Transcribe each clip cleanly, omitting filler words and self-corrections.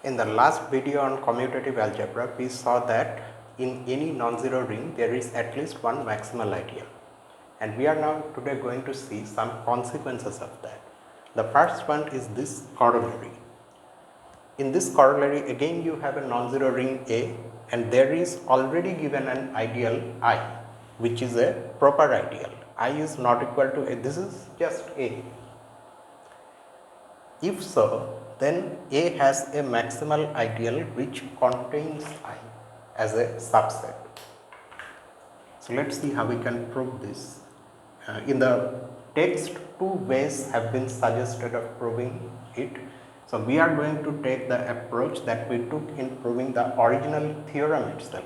In the last video on commutative algebra, we saw that in any non-zero ring there is at least one maximal ideal, and we are now today going to see some consequences of that. The first one is this corollary. In this corollary, again you have a non-zero ring A, and there is already given an ideal I, which is a proper ideal. I is not equal to A, this is just A. If so, then A has a maximal ideal which contains I as a subset. So let us see how we can prove this. In the text, two ways have been suggested of proving it. So we are going to take the approach that we took in proving the original theorem itself.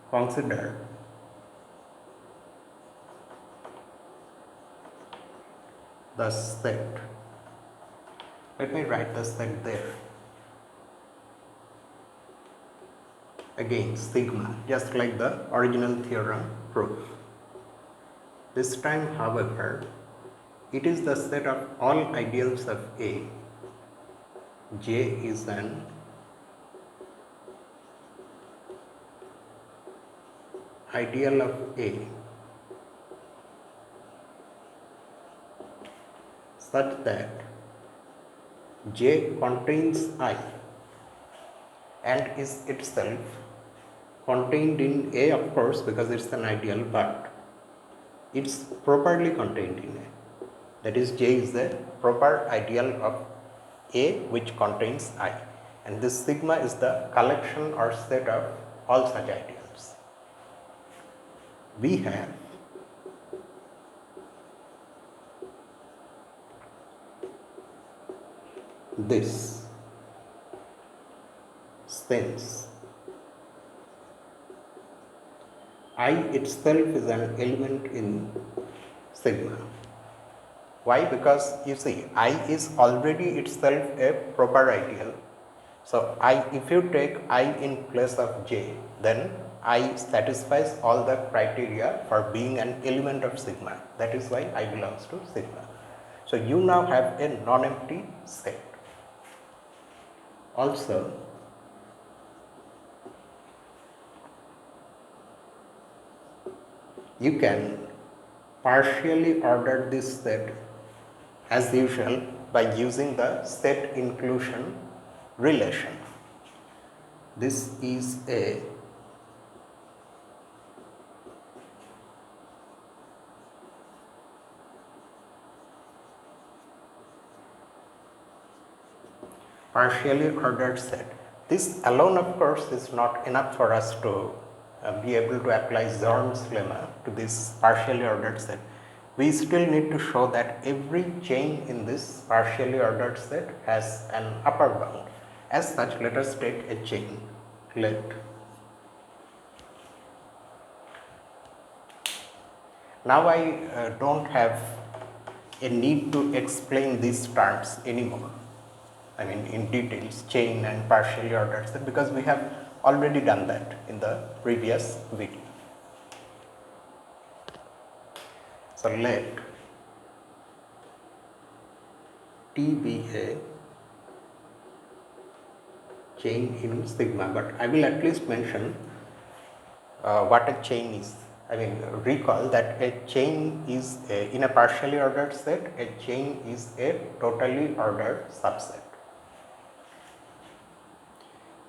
Consider the set. Let me write the set there. Again, sigma, just like the original theorem proof. This time, however, it is the set of all ideals of A. J is an ideal of A such that J contains I and is itself contained in A, of course, because it's an ideal, but it's properly contained in A. That is, J is the proper ideal of A which contains I, and this sigma is the collection or set of all such ideals. We have this sense I itself is an element in sigma. Why? Because you see, I is already itself a proper ideal. So if you take I in place of J, then I satisfies all the criteria for being an element of sigma. That is why I belongs to sigma. So you now have a non-empty set. Also, you can partially order this set as usual by using the set inclusion relation. This is a partially ordered set. This alone, of course, is not enough for us to be able to apply Zorn's lemma to this partially ordered set. We still need to show that every chain in this partially ordered set has an upper bound. As such, let us take a chain. Now I don't have a need to explain these terms anymore. I mean in details, chain and partially ordered set, because we have already done that in the previous video. So let T be a chain in sigma, but I will at least mention what a chain is. I mean, recall that a chain is in a partially ordered set, a chain is a totally ordered subset.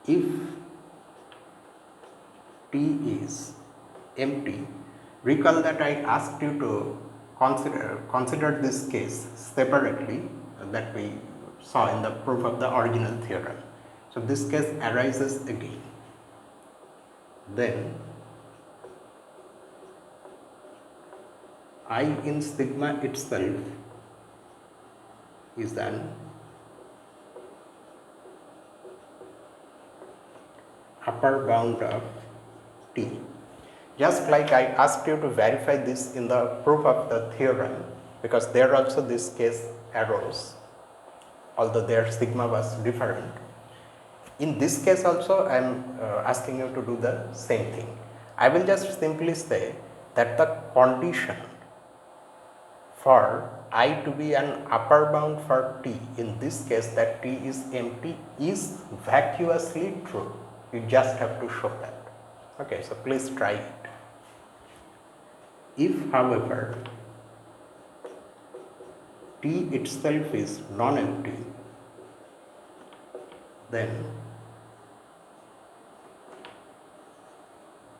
If T is empty, recall that I asked you to consider this case separately that we saw in the proof of the original theorem. So this case arises again. Then I in sigma itself is an upper bound of T. Just like I asked you to verify this in the proof of the theorem, because there also this case arose, although their sigma was different. In this case also I am asking you to do the same thing. I will just simply say that the condition for I to be an upper bound for t, in this case that t is empty, is vacuously true. You just have to show that. Okay, so please try it. If however t itself is non-empty, then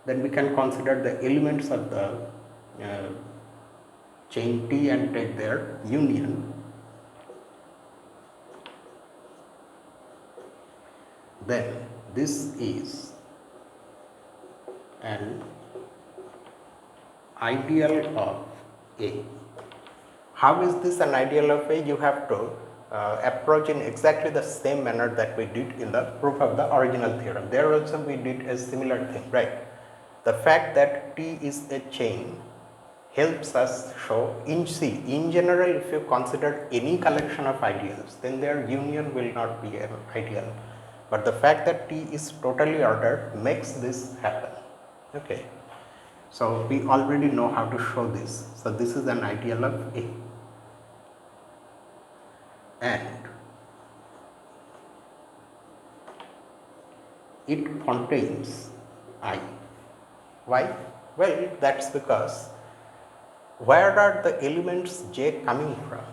we can consider the elements of the chain T and take their union. Then this is an ideal of A. How is this an ideal of A? You have to approach in exactly the same manner that we did in the proof of the original theorem. There also we did a similar thing, right? The fact that T is a chain helps us show in general, if you consider any collection of ideals, then their union will not be an ideal. But the fact that T is totally ordered makes this happen. Okay. So we already know how to show this. So this is an ideal of A. And it contains I. Why? Well, that's because where are the elements J coming from?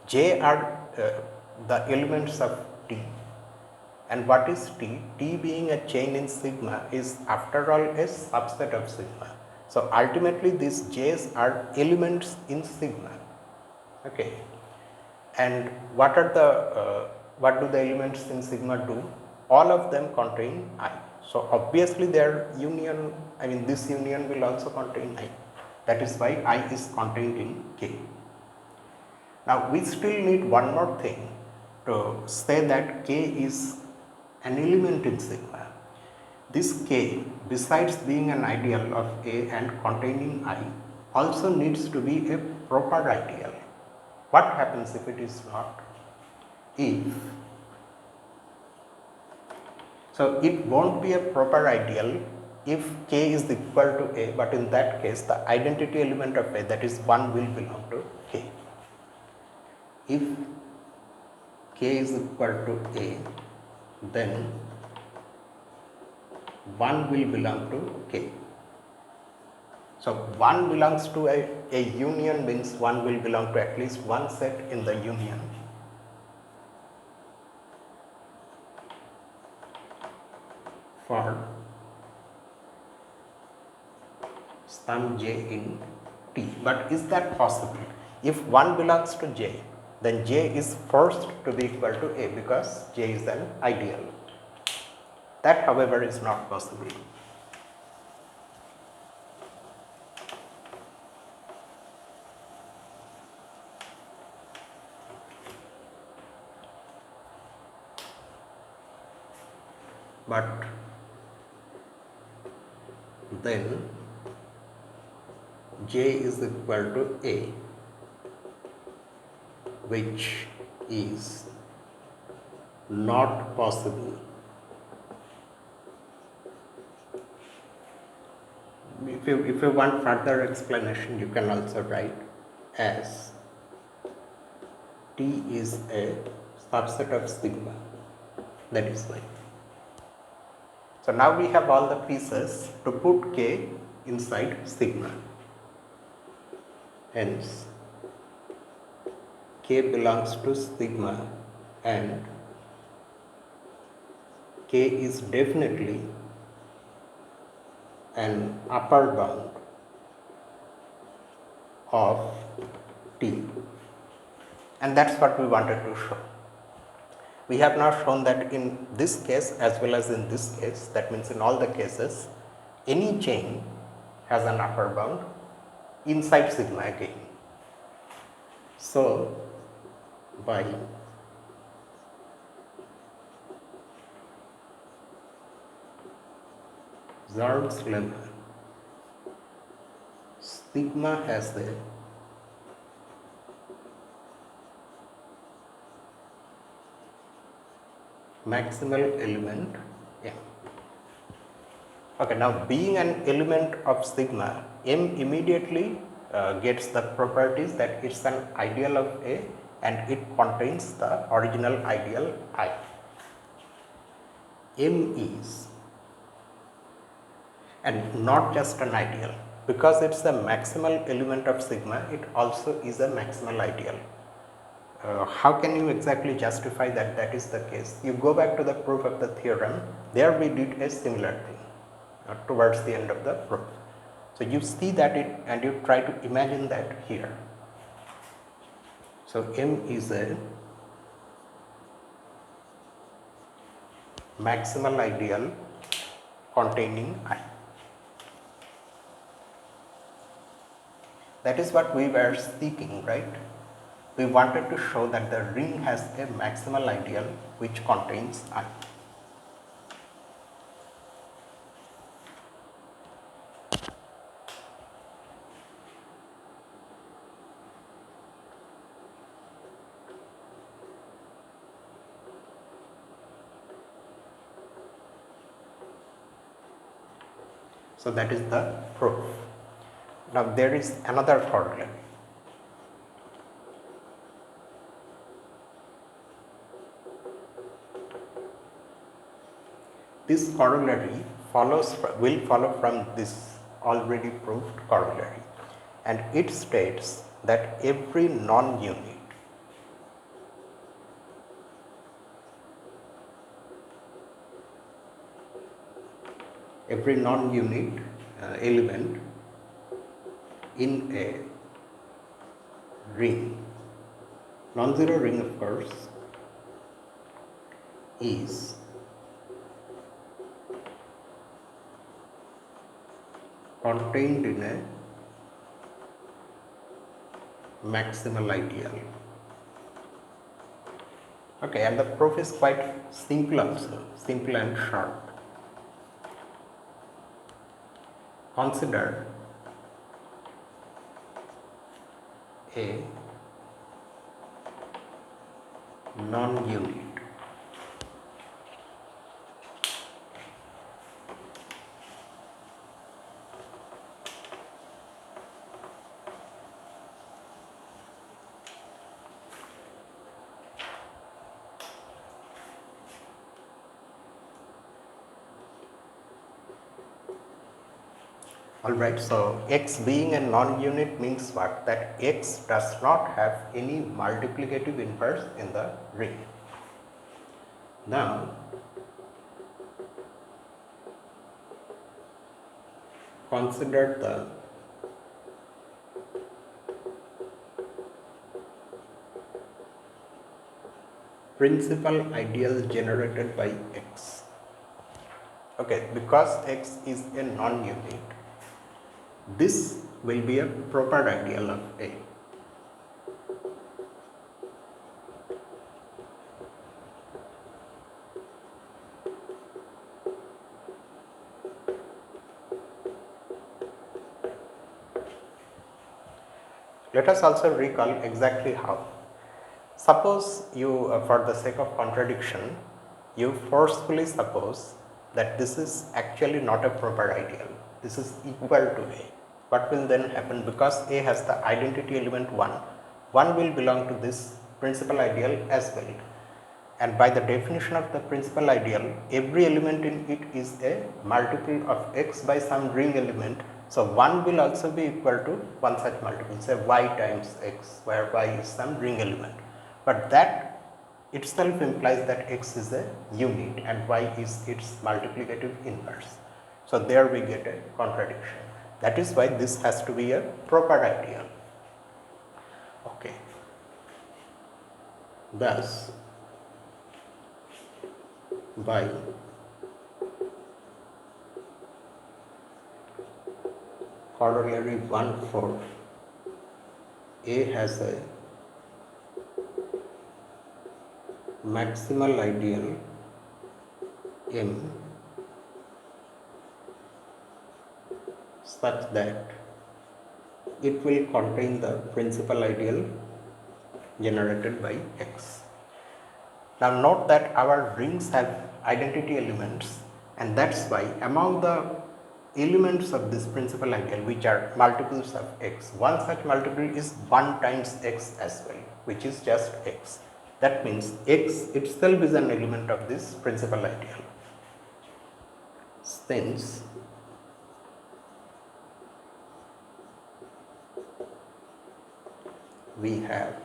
J are the elements of T. And what is T? T being a chain in sigma is after all a subset of sigma. So ultimately these J's are elements in sigma. Okay. And what are the what do the elements in sigma do? All of them contain I. So obviously their union, I mean this union will also contain I. That is why I is contained in K. Now we still need one more thing to say that K is an element in sigma. This K, besides being an ideal of A and containing I, also needs to be a proper ideal. What happens if it is not? So it won't be a proper ideal if K is equal to A, but in that case the identity element of A, that is 1, will belong to K. If K is equal to A, then 1 will belong to K. So 1 belongs to a union, means 1 will belong to at least one set in the union. For sum J in T. But is that possible? If 1 belongs to J, then J is forced to be equal to A because J is an ideal. That, however, is not possible. But then J is equal to A, which is not possible. If you want further explanation, you can also write as T is a subset of sigma. That is why. So now we have all the pieces to put K inside sigma. Hence, K belongs to sigma and K is definitely an upper bound of T. And that's what we wanted to show. We have now shown that in this case as well as in this case, that means in all the cases, any chain has an upper bound inside sigma again. So, by Zard's lemma, sigma has a maximal element M. Okay, now being an element of sigma, M immediately gets the properties that it's an ideal of A and it contains the original ideal I. M is, and not just an ideal, because it's the maximal element of sigma, it also is a maximal ideal. How can you exactly justify that that is the case? You go back to the proof of the theorem, there we did a similar thing towards the end of the proof. So you see that and you try to imagine that here. So M is a maximal ideal containing I. That is what we were seeking, right? We wanted to show that the ring has a maximal ideal which contains I. So that is the proof. Now there is another corollary. This corollary will follow from this already proved corollary, and it states that every non-unit element in a ring, non-zero ring of course, is contained in a maximal ideal. Okay, and the proof is quite simple also, simple and short. Consider a non-unit Alright, so x being a non-unit means what? That x does not have any multiplicative inverse in the ring. Now, consider the principal ideal generated by x. Okay, because x is a non-unit, this will be a proper ideal of A. Let us also recall exactly how. Suppose you, for the sake of contradiction, you forcefully suppose that this is actually not a proper ideal. This is equal to A. What will then happen? Because A has the identity element 1 will belong to this principal ideal as well. And by the definition of the principal ideal, every element in it is a multiple of x by some ring element. So 1 will also be equal to one such multiple, say y times x, where y is some ring element. But that itself implies that x is a unit and y is its multiplicative inverse. So there we get a contradiction. That is why this has to be a proper ideal. Okay. Thus, by corollary 1/4, A has a maximal ideal M such that it will contain the principal ideal generated by x. Now note that our rings have identity elements, and that's why among the elements of this principal ideal which are multiples of x. One such multiple is 1 times x as well, which is just x. That means x itself is an element of this principal ideal. Since we have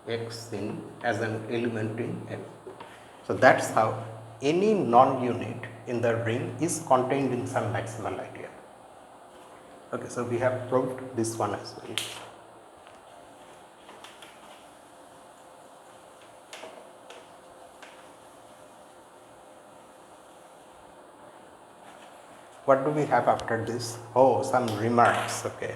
x in as an element in M. So that's how any non-unit in the ring is contained in some maximal ideal. Okay, so we have proved this one as well. What do we have after this? Oh, some remarks. Okay.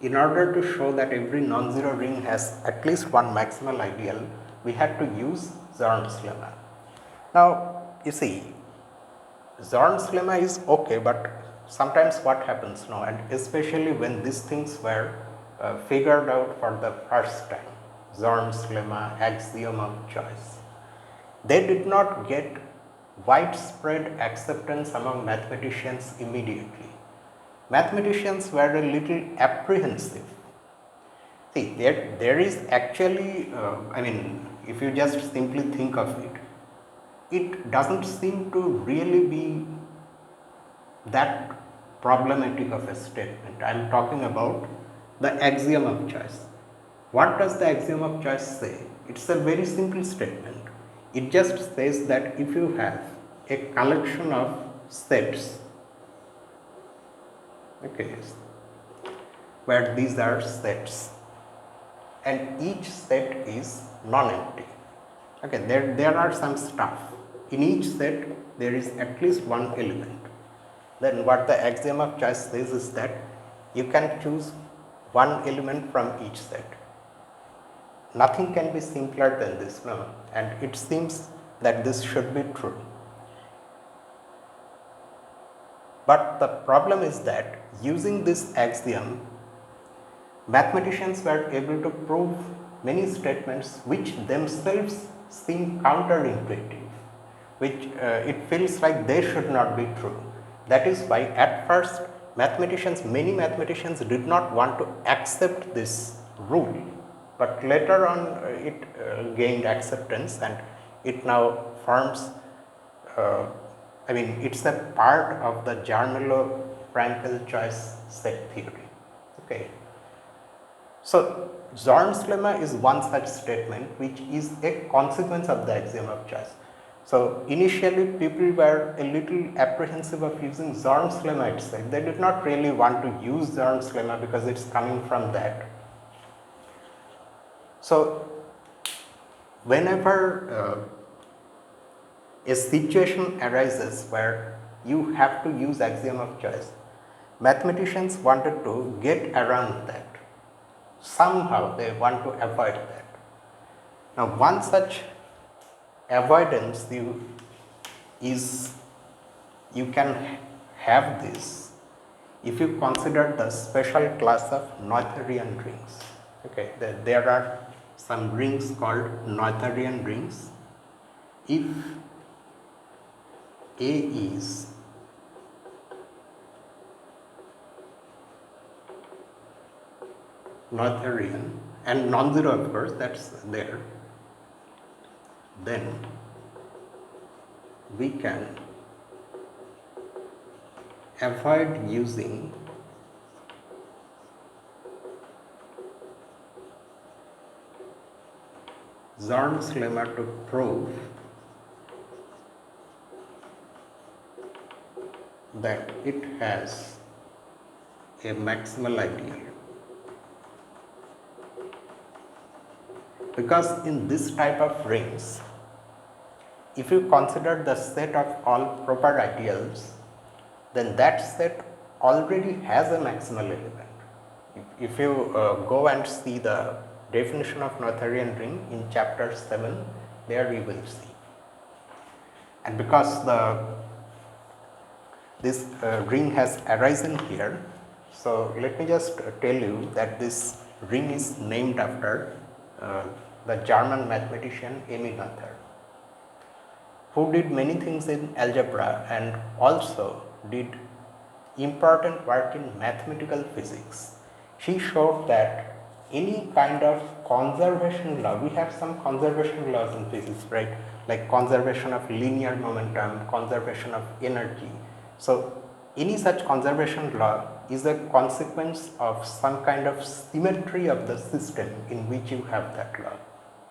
In order to show that every non-zero ring has at least one maximal ideal, we had to use Zorn's lemma. Now, you see, Zorn's lemma is okay, but sometimes what happens now, and especially when these things were figured out for the first time, Zorn's lemma, axiom of choice, they did not get widespread acceptance among mathematicians immediately. Mathematicians were a little apprehensive. See, there is actually, if you just simply think of it, it doesn't seem to really be that problematic of a statement. I am talking about the axiom of choice. What does the axiom of choice say? It's a very simple statement. It just says that if you have a collection of sets, okay, where these are sets and each set is non-empty, okay, there are some stuff in each set, there is at least one element, then what the axiom of choice says is that you can choose one element from each set. Nothing can be simpler than this, no? And it seems that this should be true. But the problem is that using this axiom, mathematicians were able to prove many statements which themselves seem counterintuitive, which it feels like they should not be true. That is why at first many mathematicians did not want to accept this rule, but later on it gained acceptance and it now forms it's a part of the Jarmelo-Frankel choice set theory. Okay. So, Zorn's lemma is one such statement which is a consequence of the axiom of choice. So, initially people were a little apprehensive of using Zorn's lemma itself. They did not really want to use Zorn's lemma because it's coming from that. So, whenever a situation arises where you have to use axiom of choice, mathematicians wanted to get around that. Somehow they want to avoid that. Now, one such avoidance you can have this if you consider the special class of Noetherian rings. Okay, there are some rings called Noetherian rings. If A is Noetherian and non-zero, of course, that's there, then we can avoid using Zorn's lemma to prove that it has a maximal ideal. Because in this type of rings, if you consider the set of all proper ideals, then that set already has a maximal element. If you go and see the definition of Noetherian ring in chapter 7, there you will see. And because this ring has arisen here, so let me just tell you that this ring is named after the German mathematician Emmy Noether. who did many things in algebra and also did important work in mathematical physics. She showed that any kind of conservation law, we have some conservation laws in physics, right? Like conservation of linear momentum, conservation of energy. So any such conservation law is a consequence of some kind of symmetry of the system in which you have that law.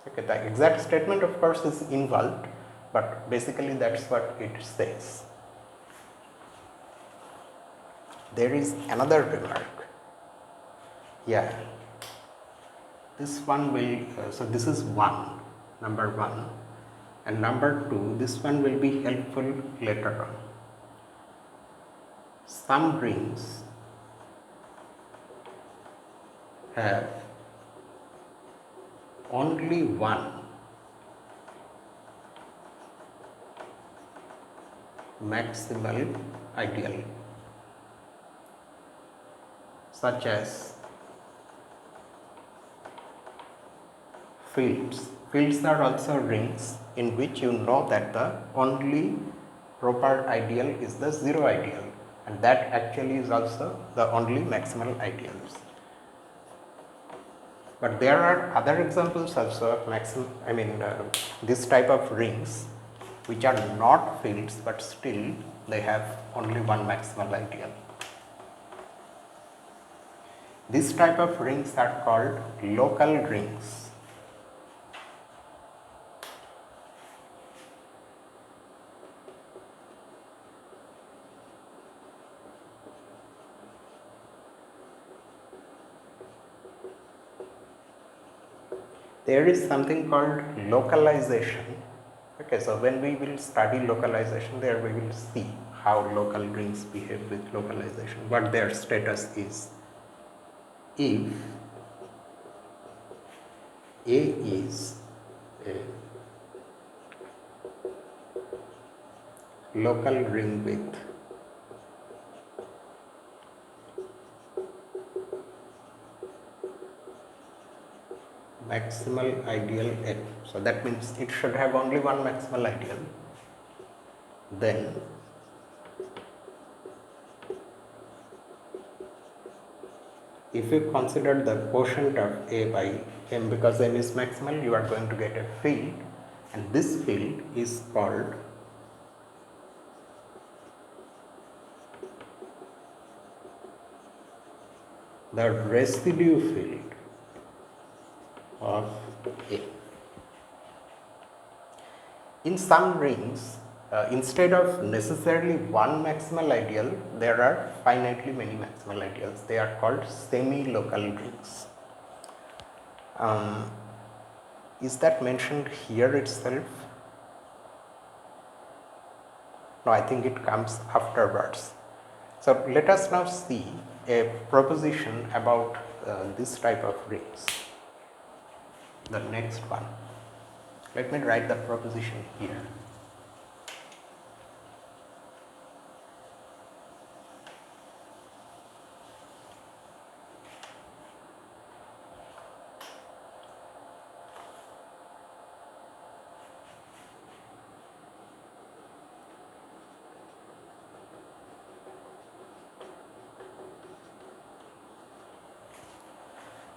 Okay, the exact statement of course is involved, but basically that's what it says. There is another remark. Yeah, this one will, so this is number 1, and number 2, this one will be helpful later on. Some rings have only one maximal ideal, such as fields. Fields are also rings in which you know that the only proper ideal is the zero ideal, and that actually is also the only maximal ideals. But there are other examples also of this type of rings which are not fields, but still they have only one maximal ideal. This type of rings are called local rings. There is something called localization. Okay, so when we will study localization, there we will see how local rings behave with localization, what their status is. If A is a local ring with maximal ideal F, so that means it should have only one maximal ideal, then if you consider the quotient of A by M, because M is maximal, you are going to get a field, and this field is called the residue field of A. In some rings, instead of necessarily one maximal ideal, there are finitely many maximal ideals. They are called semi-local rings. Is that mentioned here itself? No, I think it comes afterwards. So let us now see a proposition about this type of rings. The next one. Let me write the proposition here.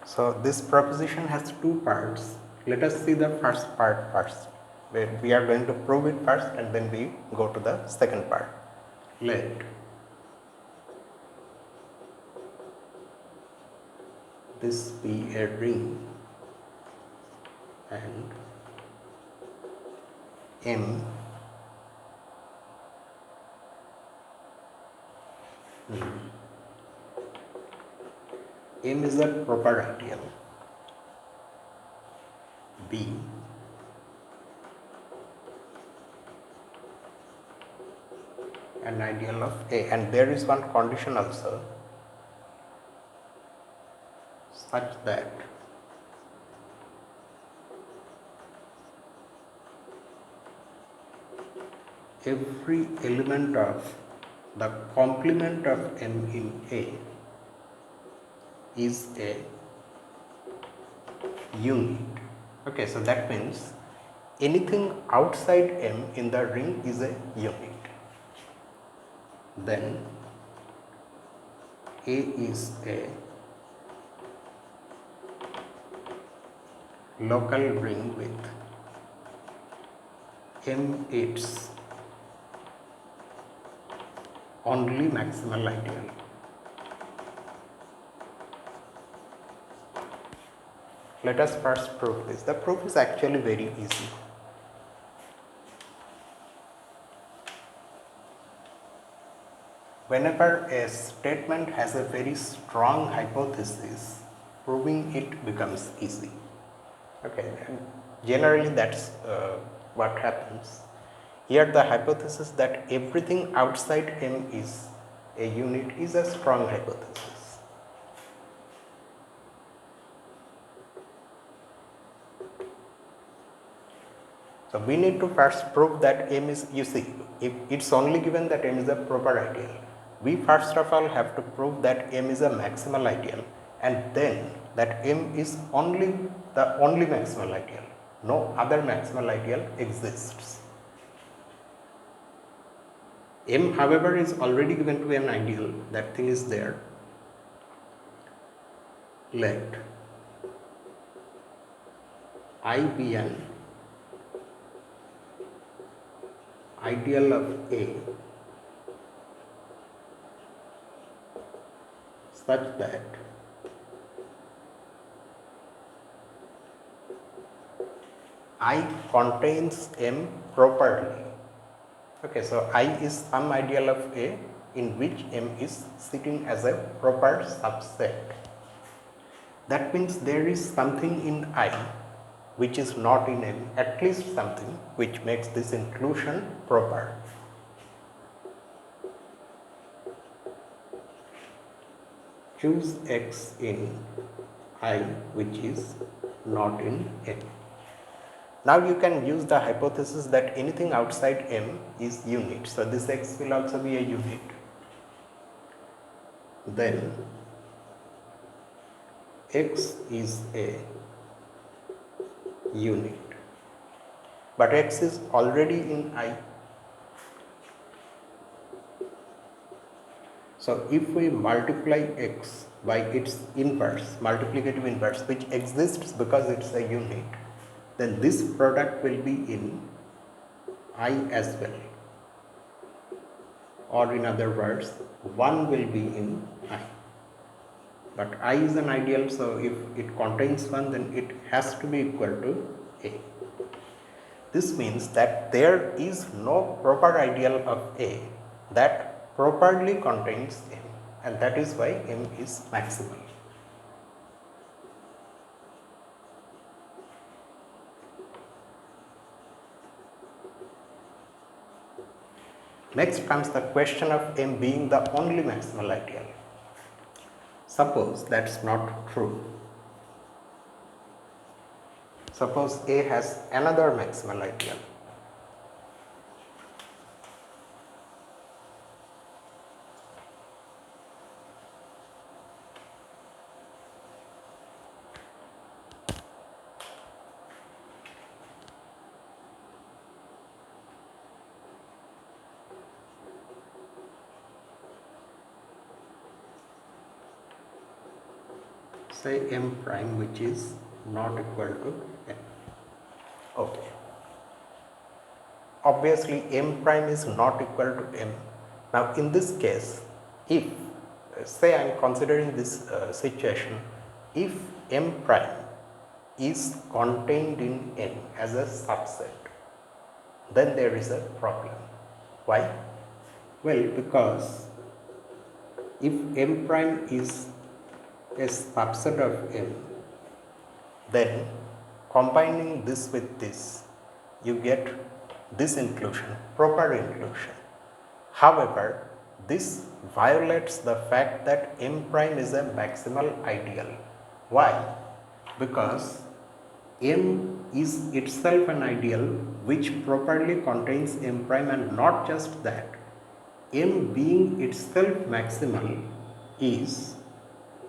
So this proposition has two parts. Let us see the first part first. We are going to prove it first and then we go to the second part. Let this be a ring and M M is a proper ideal. B an ideal of A, and there is one condition also, such that every element of the complement of M in A is a unit. Okay, so that means anything outside M in the ring is a unit, then A is a local ring with M its only maximal ideal. Let us first prove this. The proof is actually very easy. Whenever a statement has a very strong hypothesis, proving it becomes easy. Okay, and generally that's what happens. Here the hypothesis that everything outside M is a unit is a strong hypothesis. So we need to first prove that M is, you see, if it's only given that M is a proper ideal, we first of all have to prove that M is a maximal ideal, and then that M is the only maximal ideal. No other maximal ideal exists. M, however, is already given to be an ideal. That thing is there. Let I be an ideal of A such that I contains M properly. Okay, so I is some ideal of A in which M is sitting as a proper subset. That means there is something in I which is not in M, at least something which makes this inclusion proper. Choose X in I which is not in M. Now you can use the hypothesis that anything outside M is unit. So this X will also be a unit. Then X is a unit, but X is already in I. So if we multiply X by its inverse, multiplicative inverse, which exists because it's a unit, then this product will be in I as well, or in other words, 1 will be in I. But I is an ideal, so if it contains 1, then it has to be equal to A. This means that there is no proper ideal of A that properly contains M, and that is why M is maximal. Next comes the question of M being the only maximal ideal. Suppose that's not true. Suppose A has another maximal ideal. Say M prime which is not equal to M. Okay. Obviously M prime is not equal to M. Now in this case, if say I am considering this situation, if M prime is contained in N as a subset, then there is a problem. Why? Well, because if M prime is a subset of M, then combining this with this, you get this inclusion, proper inclusion. However, this violates the fact that M prime is a maximal ideal. Why? Because M is itself an ideal which properly contains M prime, and not just that, M being itself maximal is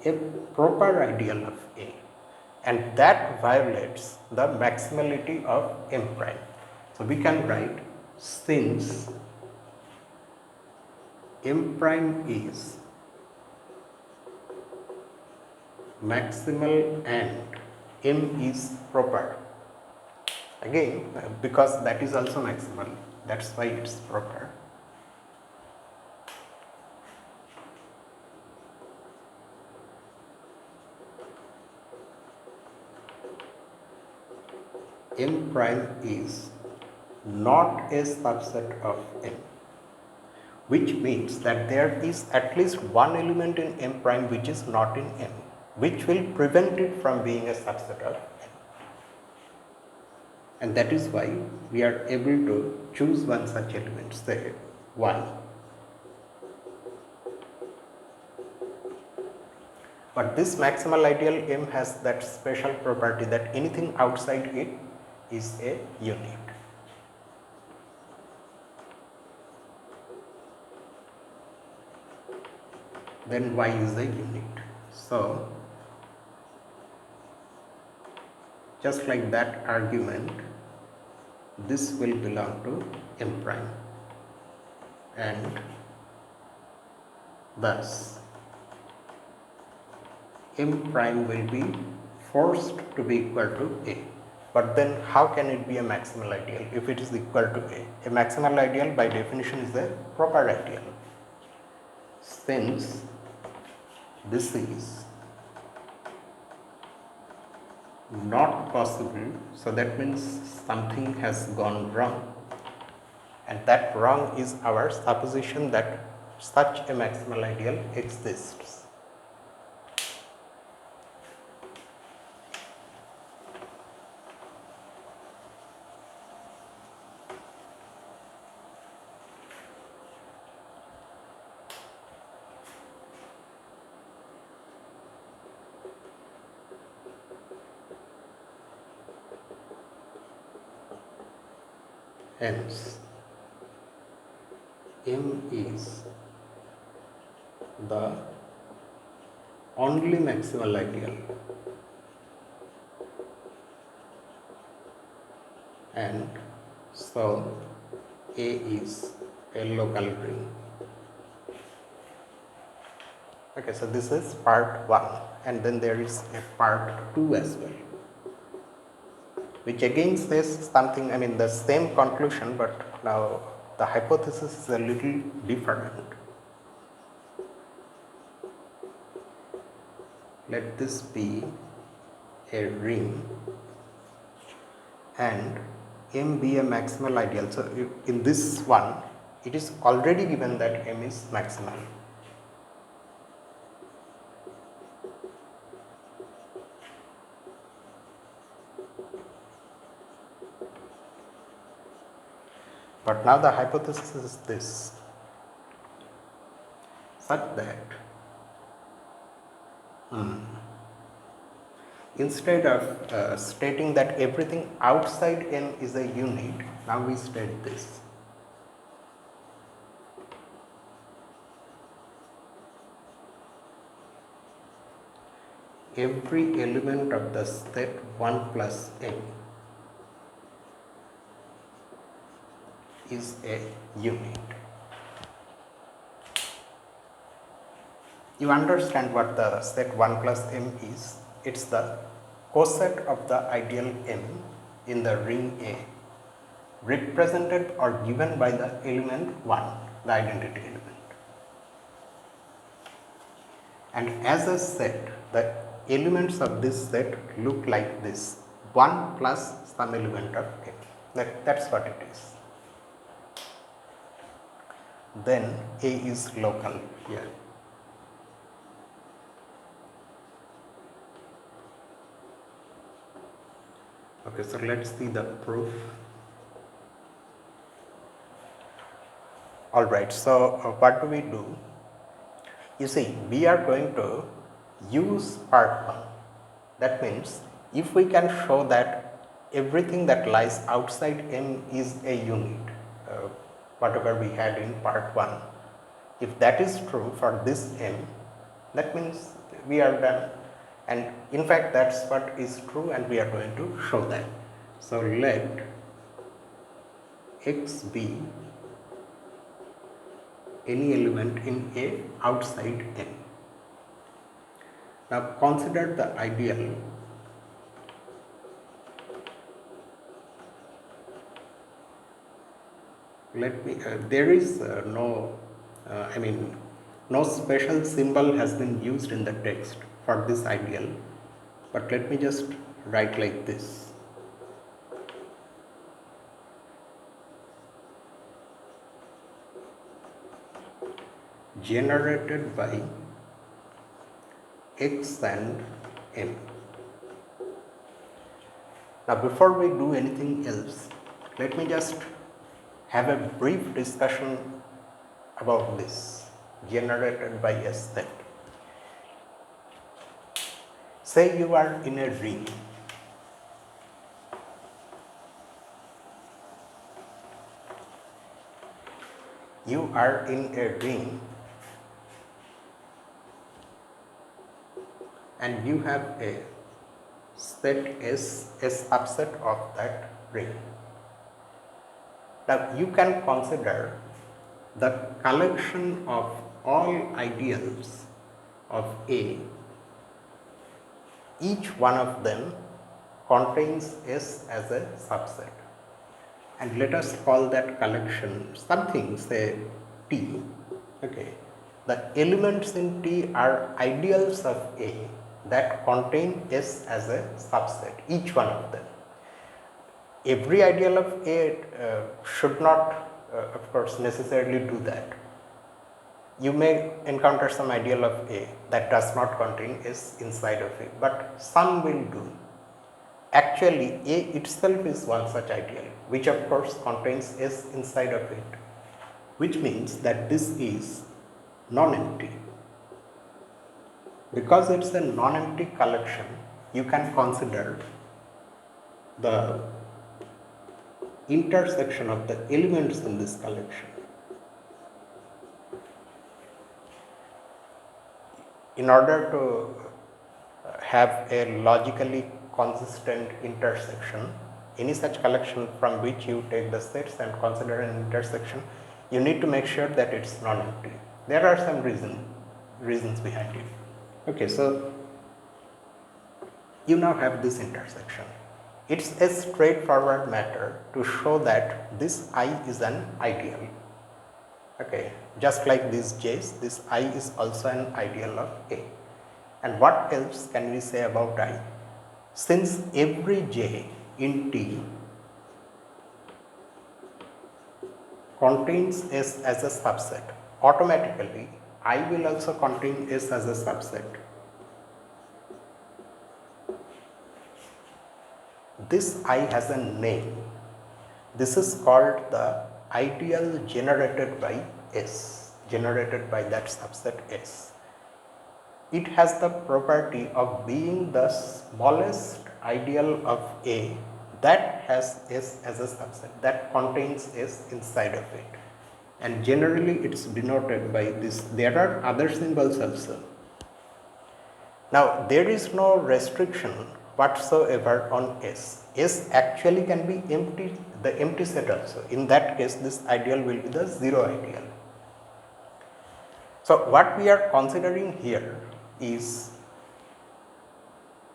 a proper ideal of A. and that violates the maximality of M prime. So we can write, since M prime is maximal and M is proper. Again, because that is also maximal, that's why it's proper. M prime is not a subset of M, which means that there is at least one element in M prime which is not in M, which will prevent it from being a subset of M. And that is why we are able to choose one such element, say 1. But this maximal ideal M has that special property that anything outside it is a unit. Then Y is a unit. So, just like that argument, this will belong to M prime, and thus M prime will be forced to be equal to A. But then how can it be a maximal ideal if it is equal to A? A maximal ideal by definition is a proper ideal. Since this is not possible, so that means something has gone wrong, and that wrong is our supposition that such a maximal ideal exists. Hence, M is the only maximal ideal, and so A is a local ring. Okay, so this is part 1, and then there is a part 2 as well, which again says something, the same conclusion, but now the hypothesis is a little different. Let this be a ring and M be a maximal ideal. So in this one, it is already given that M is maximal. But now the hypothesis is this, such that instead of stating that everything outside M is a unit, now we state this. Every element of the set 1 plus M is a unit. You understand what the set 1 plus M is? It's the coset of the ideal M in the ring A, represented or given by the element 1, the identity element. And as a set, the elements of this set look like this, 1 plus some element of M. That's what it is. Then A is local here. Okay, so let's see the proof. Alright, so what do we do? You see, we are going to use part 1. That means if we can show that everything that lies outside M is a unit, whatever we had in part 1, if that is true for this M, that means we are done. and in fact that's what is true, and we are going to show that. So let x be any element in A outside N. Now consider the ideal there is no special symbol has been used in the text for this ideal, but let me just write like this. Generated by x and m. Now before we do anything else, let me just have a brief discussion about this generated by a set. Say you are in a ring. You are in a ring and you have a set S, a subset of that ring. Now you can consider the collection of all ideals of A. Each one of them contains S as a subset, and let us call that collection something, say T. Okay, the elements in T are ideals of A that contain S as a subset, each one of them. Every ideal of A should not of course necessarily do that. You may encounter some ideal of A that does not contain S inside of it, but some will do. Actually A itself is one such ideal, which of course contains S inside of it, which means that this is non-empty. Because it's a non-empty collection, you can consider the intersection of the elements in this collection. In order to have a logically consistent intersection, any such collection from which you take the sets and consider an intersection, you need to make sure that it's non-empty. There are some reasons behind it. Okay, so you now have this intersection. It's a straightforward matter to show that this I is an ideal. Okay, just like these J's, this I is also an ideal of A. And what else can we say about I? Since every J in T contains S as a subset, automatically I will also contain S as a subset. This I has a name. This is called the ideal generated by S, generated by that subset S. It has the property of being the smallest ideal of A that has S as a subset, that contains S inside of it. And generally it's denoted by this. There are other symbols also. Now there is no restriction whatsoever on S. S actually can be empty, the empty set also. In that case, this ideal will be the zero ideal. So what we are considering here is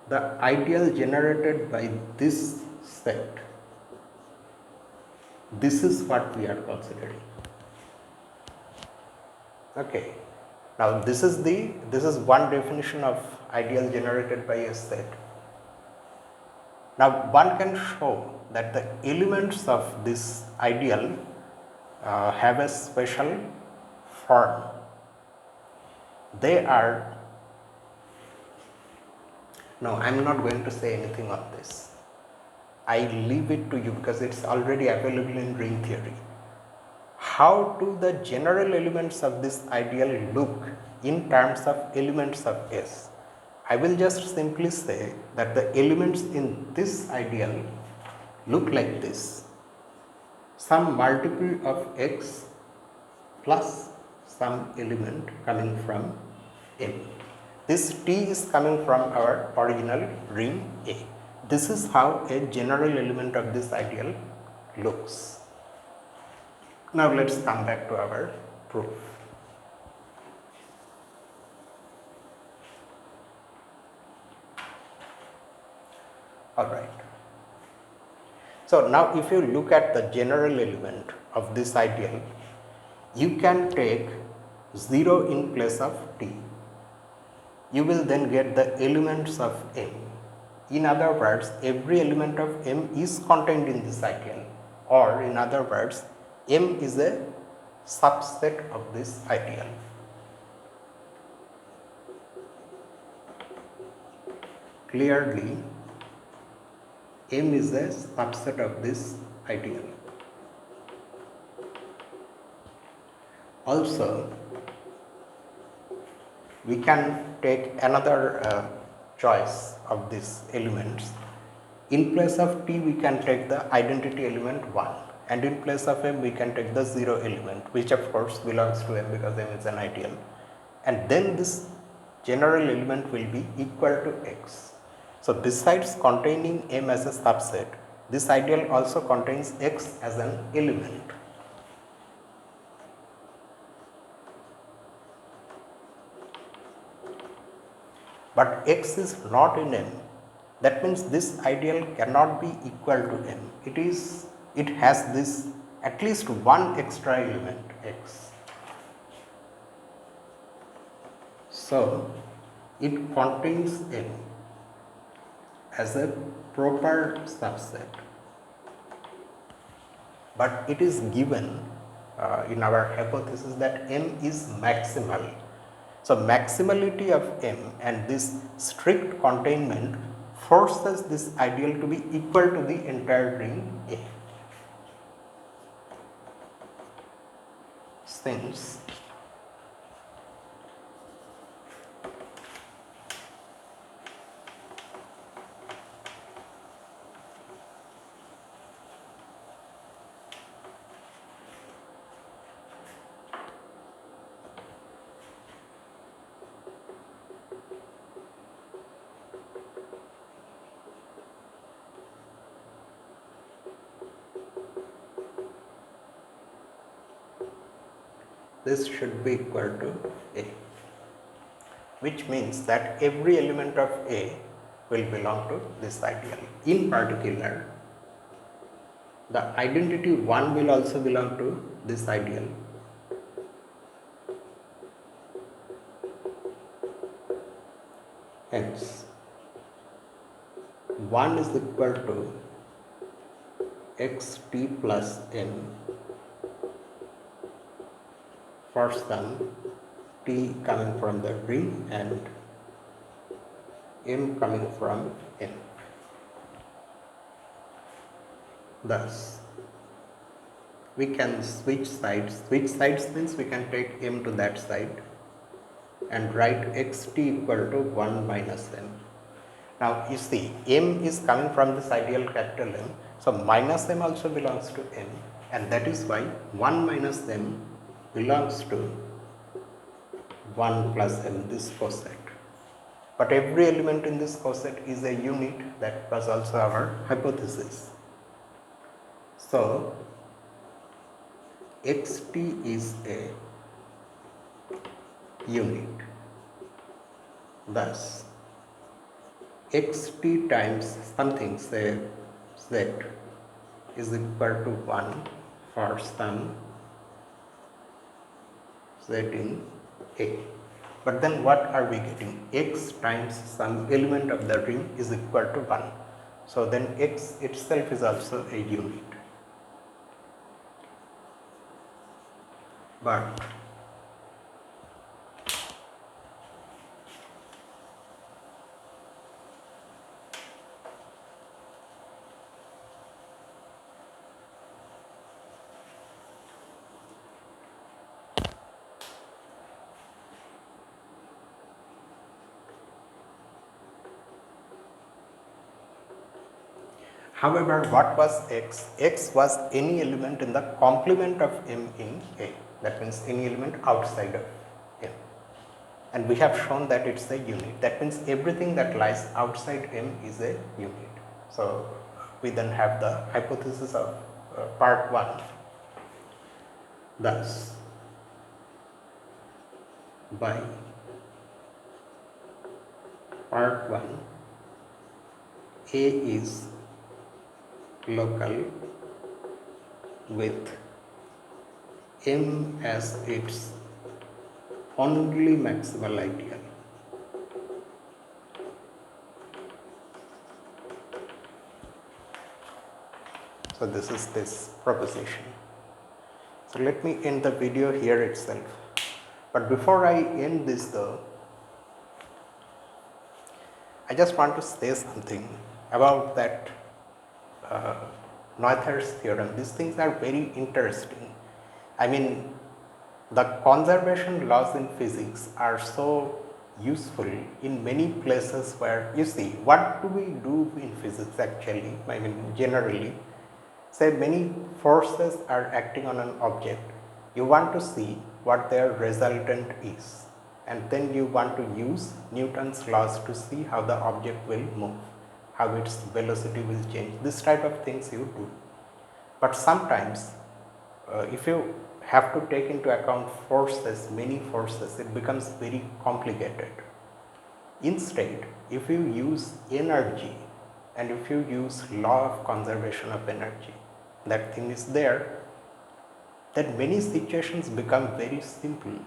the ideal generated by this set. This is what we are considering. Okay. Now this is one definition of ideal generated by a set. Now one can show that the elements of this ideal have a special form. They are, no, I am not going to say anything on this. I leave it to you because it's already available in ring theory. How do the general elements of this ideal look in terms of elements of S? I will just simply say that the elements in this ideal look like this. Some multiple of X plus some element coming from M. This T is coming from our original ring A. This is how a general element of this ideal looks. Now let's come back to our proof. Alright. So now if you look at the general element of this ideal, you can take 0 in place of T. You will then get the elements of M. In other words, every element of M is contained in this ideal, or in other words, M is a subset of this ideal. Clearly, M is a subset of this ideal. Also, we can take another choice of these elements. In place of T, we can take the identity element 1, and in place of M, we can take the 0 element, which of course belongs to M because M is an ideal. And then this general element will be equal to X. So besides containing M as a subset, this ideal also contains X as an element. But X is not in M. That means this ideal cannot be equal to M. It has this at least one extra element, X. So it contains M as a proper subset, but it is given in our hypothesis that M is maximal. So maximality of M and this strict containment forces this ideal to be equal to the entire ring A. Since this should be equal to A, which means that every element of A will belong to this ideal. In particular, the identity 1 will also belong to this ideal. Hence, 1 is equal to xt plus m for some T coming from the ring and M coming from M. Thus, we can switch sides. Switch sides means we can take M to that side and write xt equal to 1 minus M. Now you see, M is coming from this ideal capital M, so minus M also belongs to M, and that is why 1 minus M belongs to 1 plus M, this coset. But every element in this coset is a unit. That was also our hypothesis. So xt is a unit. Thus, xt times something, say z, is equal to 1 for some z in A. But then what are we getting? X times some element of the ring is equal to 1. So then X itself is also a unit. But however, what was X? X was any element in the complement of M in A. That means any element outside of M. and we have shown that it's a unit. That means everything that lies outside M is a unit. So we then have the hypothesis of part 1. Thus, by part 1, A is local with M as its only maximal ideal. So this is this proposition. So let me end the video here itself. But before I end this though, I just want to say something about that Noether's theorem. These things are very interesting. I mean, the conservation laws in physics are so useful in many places where, you see, what do we do in physics actually? I mean, generally, say many forces are acting on an object. You want to see what their resultant is, and then you want to use Newton's laws to see how the object will move, how its velocity will change. This type of things you do. But sometimes if you have to take into account forces, many forces, it becomes very complicated. Instead, if you use energy and if you use law of conservation of energy, that thing is there, then many situations become very simple.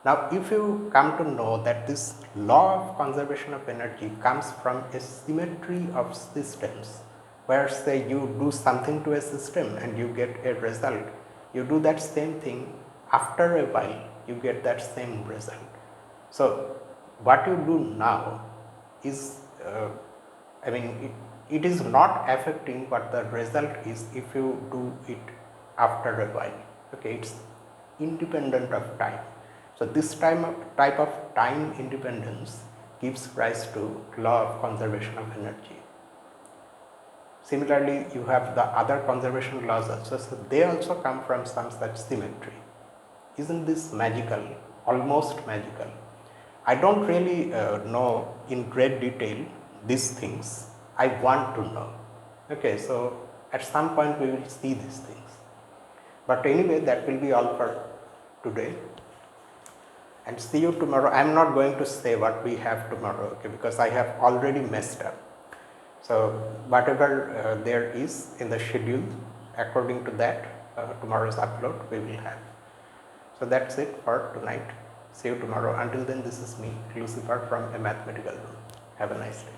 Now, if you come to know that this law of conservation of energy comes from a symmetry of systems, where say you do something to a system and you get a result, you do that same thing, after a while you get that same result. So what you do now is, it is not affecting what the result is if you do it after a while. Okay, it's independent of time. So this type of time independence gives rise to law of conservation of energy. Similarly, you have the other conservation laws also, so they also come from some such symmetry. Isn't this magical? Almost magical. I don't really know in great detail these things. I want to know. Okay, so at some point we will see these things. But anyway, that will be all for today. And see you tomorrow. I am not going to say what we have tomorrow, okay, because I have already messed up. So whatever there is in the schedule, according to that, tomorrow's upload we will have. So that's it for tonight. See you tomorrow. Until then, this is me, Lucifer, from A Mathematical Room. Have a nice day.